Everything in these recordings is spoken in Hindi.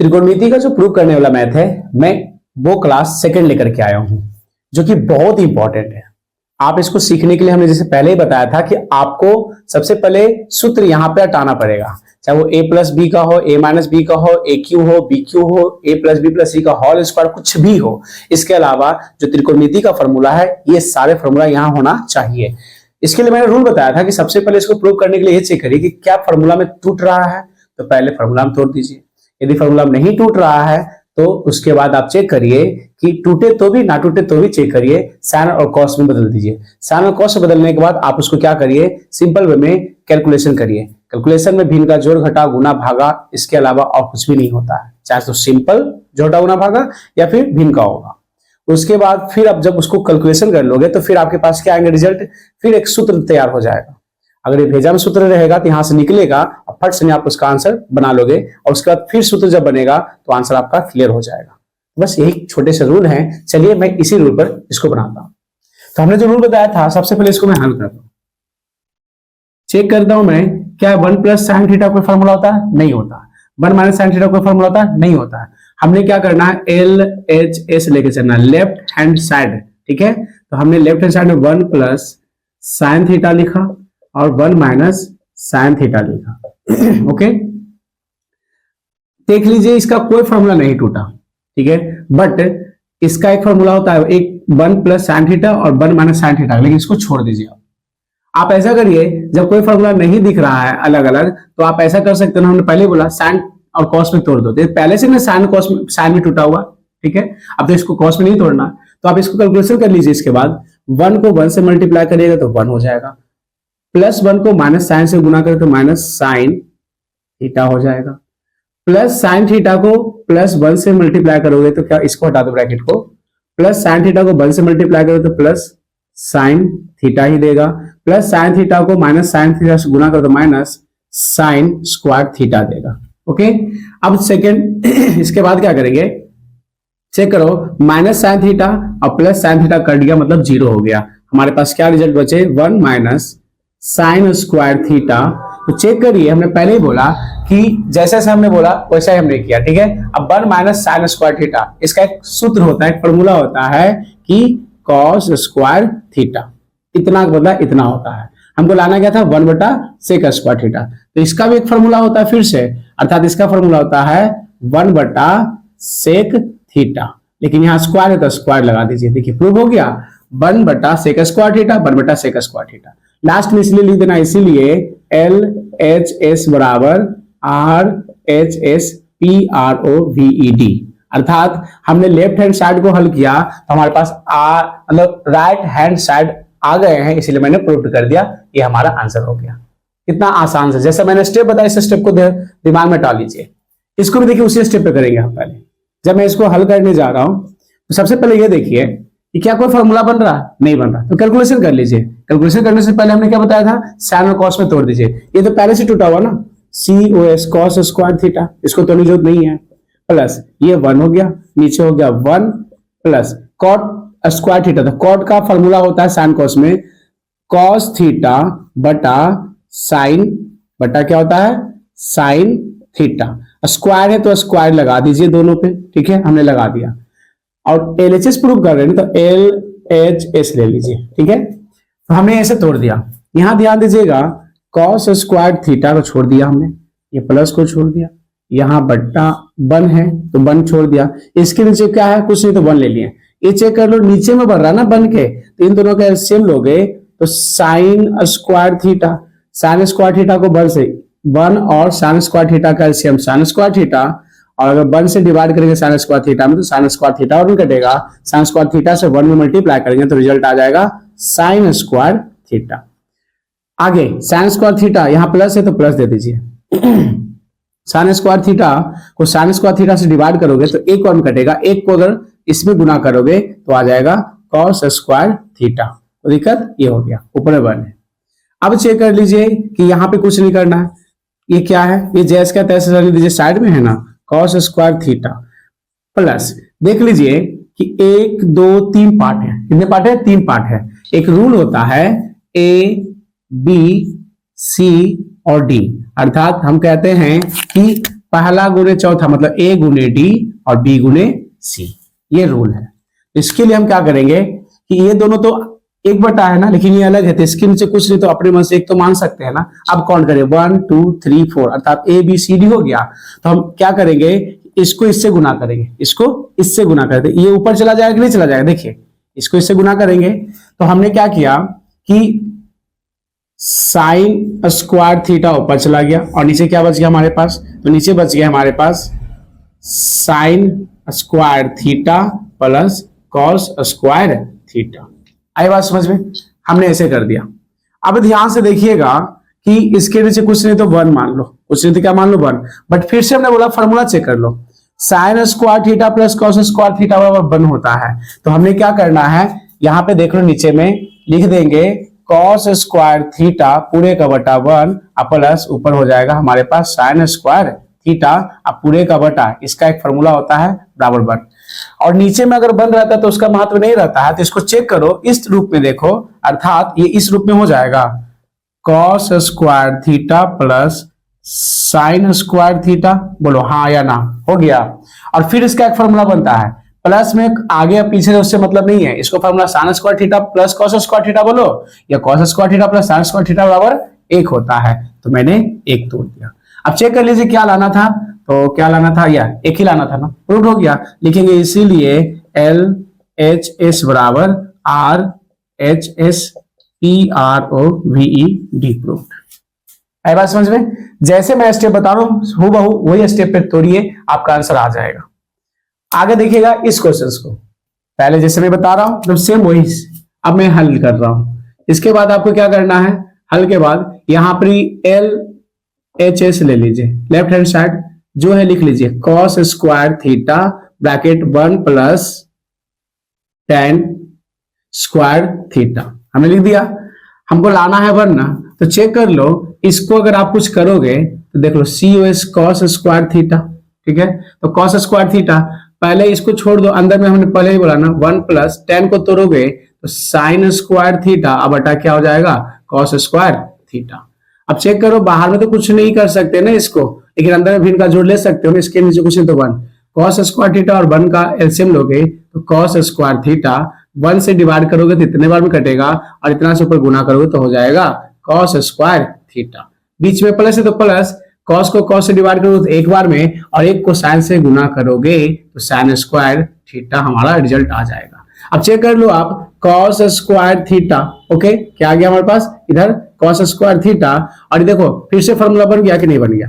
त्रिकोणमिति का जो प्रूव करने वाला मैथ है, मैं वो क्लास सेकंड लेकर के आया हूं, जो कि बहुत ही इंपॉर्टेंट है। आप इसको सीखने के लिए हमने जैसे पहले ही बताया था कि आपको सबसे पहले सूत्र यहां पे हटाना पड़ेगा, चाहे वो a प्लस बी का हो, a माइनस बी का हो, ए क्यू हो, बी क्यू हो, a प्लस बी प्लस सी का होल स्क्वायर, कुछ भी हो। इसके अलावा जो त्रिकोणमिति का फॉर्मूला है, ये सारे फॉर्मूला यहां होना चाहिए। इसके लिए मैंने रूल बताया था कि सबसे पहले इसको प्रूव करने के लिए ये चेक करिए कि क्या फॉर्मूला में टूट रहा है, तो पहले फॉर्मूला में तोड़ दीजिए। यदि फॉर्मूला नहीं टूट रहा है तो उसके बाद आप चेक करिए कि टूटे तो भी ना टूटे तो भी चेक करिए, साइन और कॉस में बदल दीजिए। साइन और कॉस बदलने के बाद आप उसको क्या करिए, सिंपल वे में कैलकुलेशन करिए। कैलकुलेशन में भिन्न का जोड़ घटा गुना भागा, इसके अलावा और कुछ भी नहीं होता है, चाहे तो सिंपल जोड़ा गुना भागा या फिर भिन्न का होगा। उसके बाद फिर आप जब उसको कैलकुलेशन कर लोगे तो फिर आपके पास क्या आएंगे रिजल्ट, फिर एक सूत्र तैयार हो जाएगा। अगर ये भेजा में सूत्र रहेगा तो यहां से निकलेगा और फट से आप उसका आंसर बना लोगे, और उसके बाद फिर सूत्र जब बनेगा तो आंसर आपका क्लियर हो जाएगा। बस यही छोटे से रूल हैं। चलिए मैं इसी रूल पर इसको बनाता हूं। तो हमने जो रूल बताया था, सबसे पहले इसको मैं हल करता हूं, चेक करता हूं मैं, क्या 1 प्लस साइन थीटा कोई फॉर्मूला होता है? नहीं होता। 1 माइनस साइन थीटा कोई फॉर्मूला होता है? नहीं होता है। हमने क्या करना है, एल एच एस लेके चलना, लेफ्ट हैंड साइड, ठीक है। तो हमने लेफ्ट हैंड साइड में 1 प्लस साइन थीटा लिखा और 1 माइनस साइन थीटा लिखा। ओके, देख लीजिए इसका कोई फॉर्मूला नहीं टूटा, ठीक है। बट इसका एक फॉर्मूला होता है, एक 1 प्लस साइन थीटा और 1 माइनस साइन थीटा, लेकिन इसको छोड़ दीजिए। आप ऐसा करिए, जब कोई फॉर्मूला नहीं दिख रहा है अलग अलग, तो आप ऐसा कर सकते हैं, हमने पहले बोला साइन और कॉस में तोड़ दो। पहले से ना साइन कॉस में, साइन में टूटा हुआ, ठीक है। अब तो इसको कॉस में नहीं तोड़ना, तो आप इसको कैलकुलेशन कर लीजिए। इसके बाद 1 को 1 से मल्टीप्लाई करिएगा तो 1 हो जाएगा, प्लस 1 को माइनस साइन से गुना करें तो माइनस साइन थीटा हो जाएगा, प्लस साइन थीटा को प्लस 1 से मल्टीप्लाई करोगे तो क्या, इसको हटा दो ब्रैकेट को, प्लस साइन थीटा को 1 से मल्टीप्लाई करोगे तो प्लस साइन थीटा ही देगा, प्लस साइन थीटा को माइनस साइन थीटा से गुना करो तो माइनस साइन स्क्वायर थीटा देगा। ओके, अब सेकेंड इसके बाद क्या करेंगे, चेक करो, माइनस साइन थीटा और प्लस साइन थीटा कट गया, मतलब 0 हो गया। हमारे पास क्या रिजल्ट बचे, 1 माइनस साइन स्क्वायर थीटा। तो चेक करिए, हमने पहले ही बोला कि जैसे जैसे हमने बोला वैसा ही हमने किया, ठीक है। अब 1 माइनस साइन स्क्वायर थीटा, इसका एक सूत्र होता है, एक फॉर्मूला होता है कि कॉस स्क्वायर थीटा, इतना बदला इतना होता है। हमको लाना क्या था, 1 बटा सेक स्क्वायर थीटा। तो इसका भी एक फॉर्मूला होता है फिर से, अर्थात इसका फॉर्मूला होता है 1 बटा सेक थीटा, लेकिन यहाँ स्क्वायर है तो स्क्वायर लगा दीजिए। देखिए प्रूव हो गया, 1 बटा सेक स्क्वायर थीटा, 1 बटा सेक स्क्वायर थीटा। लास्ट में इसलिए लिख देना, इसीलिए एल एच एस बराबर R H S P R O V E D, अर्थात हमने लेफ्ट हैंड साइड को हल किया तो हमारे पास आर मतलब राइट हैंड साइड आ गए हैं, इसलिए मैंने प्रूव कर दिया, ये हमारा आंसर हो गया। कितना आसान है, जैसे मैंने स्टेप बताया, इस स्टेप को दिमाग में डाल लीजिए। इसको भी देखिए उसी स्टेप पे करेंगे हम। पहले जब मैं इसको हल करने जा रहा हूं तो सबसे पहले ये देखिए कि क्या कोई फॉर्मूला बन रहा, नहीं बन रहा, तो कैलकुलेशन कर लीजिए। कैलकुलेशन करने से पहले हमने क्या बताया था, साइन और कॉस में तोड़ दीजिए। ये तो पहले से टूटा हुआ ना, C O S cos square theta, इसको तोड़ने की जरूरत नहीं है, प्लस ये 1 हो गया, नीचे हो गया 1 प्लस कॉट स्क्वायर थीटा। तो कॉट का फॉर्मूला होता है साइन कॉस में, कॉस थीटा बटा साइन बटा क्या होता है, साइन थीटा। स्क्वायर है तो स्क्वायर लगा दीजिए दोनों पे, ठीक है, हमने लगा दिया। और एलएचएस प्रूव कर रहे हैं तो एल एच एस ले लीजिए, ठीक है। तो हमने ऐसे तोड़ दिया। यहां ध्यान दीजिएगा, कॉस स्क्वायर थीटा को छोड़ दिया हमने, ये प्लस को छोड़ दिया, यहाँ बट्टा 1 है तो 1 छोड़ दिया, इसके नीचे क्या है, कुछ नहीं तो 1 ले लिए। ये चेक कर लो, नीचे में बढ़ रहा ना 1 के, तो इन दोनों का एलसीएम लोगे तो sign square theta, sign square theta को 1 से 1 और साइन स्क्वायर थीटा का एलसीएम साइन स्क्वायर थीटा, और अगर 1 से डिवाइड करेंगे साइन स्क्वायर थीटा में तो साइन स्क्वायर थीटा और कटेगा, साइन स्क्वायर थीटा से 1 में मल्टीप्लाई करेंगे तो रिजल्ट आ जाएगा साइन स्क्वायर थीटा। आगे साइन स्क्वायर थीटा, यहाँ प्लस है तो प्लस दे दीजिए। साइन स्क्वायर थीटा को साइन स्क्वायर थीटा से डिवाइड करोगे तो 1 और कटेगा, 1 को अगर इसमें गुना करोगे तो आ जाएगा कॉस स्क्वायर थीटा। तो दिक्कत ये हो गया, ऊपर में 1 है। अब चेक कर लीजिए कि यहाँ पे कुछ नहीं करना है, ये क्या है, ये जैस का तैसे रहने दीजिए, साइड में है ना कॉस स्क्वायर थीटा, प्लस देख लीजिए कि 1 2 3 पार्ट है। कितने पार्ट है, 3 पार्ट है। एक रूल होता है ए बी सी और डी, अर्थात हम कहते हैं कि पहला गुणे चौथा, मतलब ए गुणे डी और बी गुणे सी, ये रूल है। इसके लिए हम क्या करेंगे कि ये दोनों तो एक बटा है ना, लेकिन ये अलग है, तो इसके नीचे कुछ नहीं तो अपने मन से एक तो मान सकते हैं ना। अब काउंट करें 1 2 3 4, अर्थात ए बी सी डी हो गया। तो हम क्या करेंगे, इसको इससे गुना करेंगे, इसको इससे गुना कर दे, ये ऊपर चला जाएगा कि नहीं चला जाएगा, देखिए इसको इससे गुना करेंगे। तो हमने क्या किया कि साइन स्क्वायर थीटा ऊपर चला गया और नीचे क्या बच गया हमारे पास, तो नीचे बच गया हमारे पास sine square theta plus cos square theta. आई बात समझ में, हमने ऐसे कर दिया। अब ध्यान से देखिएगा कि इसके नीचे कुछ नहीं तो 1 मान लो, कुछ नहीं तो क्या मान लो 1, बट फिर से हमने बोला फॉर्मूला चेक कर लो, sine square theta plus cos square theta बराबर 1 होता है। तो हमने क्या करना है, यहां पे देख लो नीचे में लिख देंगे कॉस स्क्वायर थीटा पूरे का बटा 1 प्लस ऊपर हो जाएगा हमारे पास साइन स्क्वायर थीटा अब पूरे का बटा, इसका एक फॉर्मूला होता है बराबर 1। और नीचे में अगर 1 रहता है तो उसका महत्व नहीं रहता है, तो इसको चेक करो इस रूप में देखो, अर्थात ये इस रूप में हो जाएगा cos square theta plus sign square theta, बोलो हाँ या ना, हो गया। और फिर इसका एक फॉर्मूला बनता है प्लस में, आगे पीछे उससे मतलब नहीं है, इसको formula sine square theta plus cos square theta बोलो, या cos square theta plus sign square theta बराबर 1 होता है। तो मैंने 1 तोड़ दिया। अब चेक कर लीजिए क्या लाना था, तो क्या लाना था, या एक ही लाना था ना, प्रूफ हो गया। लिखेंगे इसीलिए एल एच एस बराबर R H S P R O V E D, proof. आई बात समझ में, जैसे मैं स्टेप बता रहा हूं हूबहू वही स्टेप पे तोड़िए, आपका आंसर आ जाएगा। आगे देखिएगा इस क्वेश्चन को, पहले जैसे मैं बता रहा हूं तो सेम वही अब मैं हल कर रहा हूं। इसके बाद आपको क्या करना है, हल के बाद यहां पर एल एच एस ले लीजिए, लेफ्ट हैंड साइड जो है लिख लीजिए cos square theta bracket 1 plus tan square theta, हमने लिख दिया। हमको लाना है 1 ना, तो चेक कर लो इसको, अगर आप कुछ करोगे तो देख लो C O S cos square theta, ठीक है। तो कॉस स्क्वायर थीटा, पहले इसको छोड़ दो, अंदर में हमने पहले ही बोला ना 1 प्लस tan को तोड़ोगे तो साइन स्क्वायर थीटा अब बटा क्या हो जाएगा कॉस स्क्वायर थीटा। अब चेक करो, बाहर में तो कुछ नहीं कर सकते ना इसको, लेकिन अंदर में भी इनका जोड़ ले सकते हो ना, इसके नीचे कुछ नहीं तो 1 कॉस स्क्वायर थीटा और 1 का एलसीएम लोगे तो कॉस स्क्वायर थीटा 1 से डिवाइड करोगे तो इतने बार में कटेगा और इतना से ऊपर गुना करोगे तो हो जाएगा कॉस स्क्वायर थीटा। बीच में प्लस है तो प्लस, कॉस को कॉस से डिवाइड करोगे तो एक बार में, और एक को साइन से गुना करोगे तो साइन स्क्वायर थीटा हमारा रिजल्ट आ जाएगा। अब चेक कर लो आप कॉस स्क्वायर थीटा, ओके क्या आ गया हमारे पास इधर कॉस स्क्वायर थीटा, और देखो फिर से फॉर्मूला बन गया कि नहीं बन गया,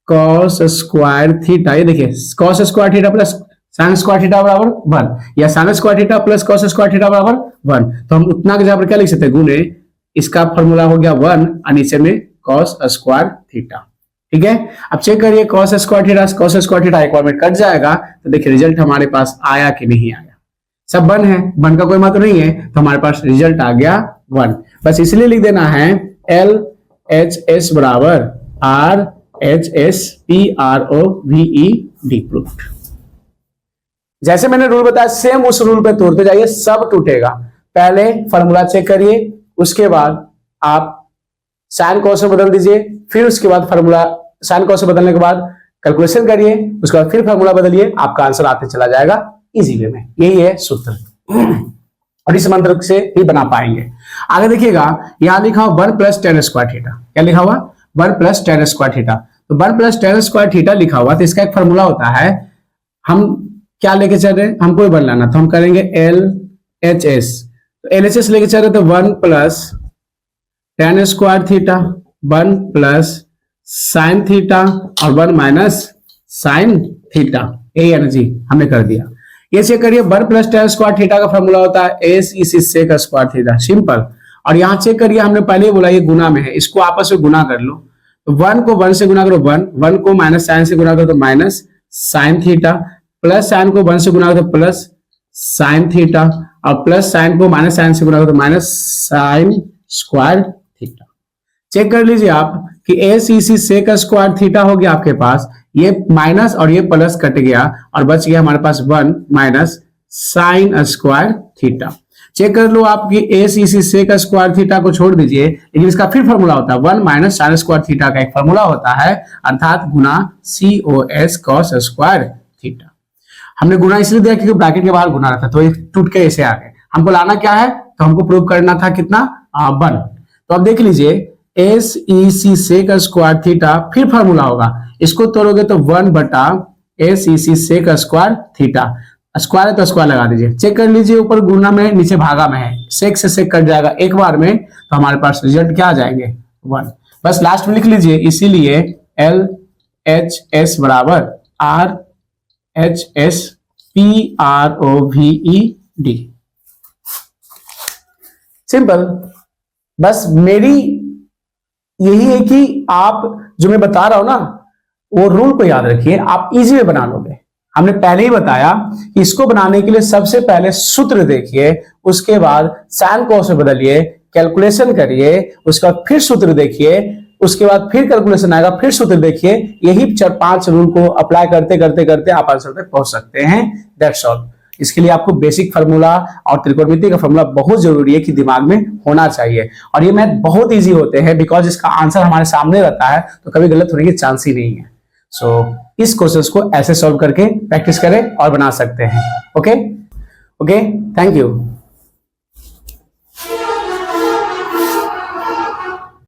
कॉस स्क्वायर थीटा, ये देखिए cos square theta plus sign square theta बराबर 1, या sign square theta plus cos square theta बराबर 1, तो हम उतना के जगह पर क्या लिख सकते हैं गुणे, इसका फॉर्मूला हो गया 1 और नीचे में कॉस स्क्वायर थीटा, ठीक है। अब चेक करिए कॉस स्क्वायर थीटा एक बार में कट जाएगा, तो देखिए रिजल्ट हमारे पास आया कि नहीं आया, सब 1 है, 1 का कोई मतलब नहीं है, तो हमारे पास रिजल्ट आ गया 1। बस इसलिए लिख देना है एल एच एस बराबर R H S P R O V E D, proof. जैसे मैंने रूल बताया सेम उस रूल पे तोड़ते जाइए, सब टूटेगा। पहले फॉर्मूला चेक करिए, उसके बाद आप साइन कॉस बदल दीजिए, फिर उसके बाद फॉर्मूला साइन कॉस बदलने के बाद कैलकुलेशन करिए, उसके बाद फिर फॉर्मूला बदलिए, आपका आंसर आते चला जाएगा इजी वे में। यही है सूत्र और इस मंत्र से ही बना पाएंगे। आगे देखिएगा यहां लिखा हुआ 1 प्लस tan स्क्वायर थीटा, क्या लिखा हुआ 1 प्लस tan स्क्वायर थीटा, तो 1 प्लस tan स्क्वायर थीटा लिखा हुआ, तो इसका एक फॉर्मूला होता है, हम क्या लेके चल रहे हैं, हमको बनाना, तो हम करेंगे एल एच एस, तो एल एच एस लेके चल रहे तो 1 plus tan square theta 1 plus sine theta और 1 माइनस साइन थीटा, यही है ना जी, हमने कर दिया। ये चेक करिए 1 प्लस tan स्क्वायर थीटा का फॉर्मूला होता है एस इस हिस्से का स्क्वायर थीटा, सिंपल। और यहाँ चेक करिए हमने पहले ही बोला ये गुना में है, इसको आपस में गुना कर लो, तो 1 को 1 से गुना करो 1 को माइनस साइन से गुना करो तो minus sine theta, plus sine को 1 से गुना करो तो प्लस साइन थीटा, और प्लस साइन को माइनस साइन से गुना करो तो minus sine square theta. Check कर लीजिए आप कि एस इसी से का स्क्वायर थीटा हो गया आपके पास, ये माइनस और ये प्लस कट गया और बच गया हमारे पास 1 minus sine square theta. Check कर लो आपकी ए सी सी सेक स्क्वायर थीटा को छोड़ दीजिए, लेकिन इसका फिर फॉर्मूला होता है 1 माइनस साइन स्क्वायर थीटा का एक फॉर्मूला होता है, अर्थात गुना C O S cos square theta. हमने गुना इसलिए दिया क्योंकि ब्रैकेट के बाहर गुना रहता, तो ये टूट के ऐसे आ गए। हमको लाना क्या है, तो हमको प्रूव करना था कितना 1। तो अब देख लीजिए एस ई सी सेक स्क्वायर थीटा, फिर फॉर्मूला होगा, इसको तोड़ोगे तो 1 बटा एस ई सी सेक स्क्वायर थीटा, स्क्वायर है तो स्क्वायर लगा दीजिए। चेक कर लीजिए ऊपर गुना में नीचे भागा में है, सेक से सेक कट जाएगा एक बार में, तो हमारे पास रिजल्ट क्या आ जाएंगे 1। बस लास्ट में लिख लीजिए, इसीलिए एल एच एस बराबर R H S P R O V E D. Simple. बस मेरी यही है कि आप जो मैं बता रहा हूं ना, वो रूल को याद रखिए, आप इजी में बना लोगे। हमने पहले ही बताया कि इसको बनाने के लिए सबसे पहले सूत्र देखिए, उसके बाद साइन कोस में बदलिए, कैलकुलेशन करिए, उसके बाद फिर सूत्र देखिए, उसके बाद फिर कैलकुलेशन आएगा, फिर सूत्र देखिए। यही 4-5 रूल को अप्लाई करते करते करते आप आंसर तक पहुंच सकते हैं। That's all. इसके लिए आपको बेसिक फार्मूला और त्रिकोणमिति का फार्मूला बहुत जरूरी है कि दिमाग में होना चाहिए, और ये मैथ बहुत इजी होते हैं बिकॉज इसका आंसर हमारे सामने रहता है, तो कभी गलत होने की चांस ही नहीं है। इस क्वेश्चन को ऐसे सॉल्व करके प्रैक्टिस करें और बना सकते हैं। Okay, thank you.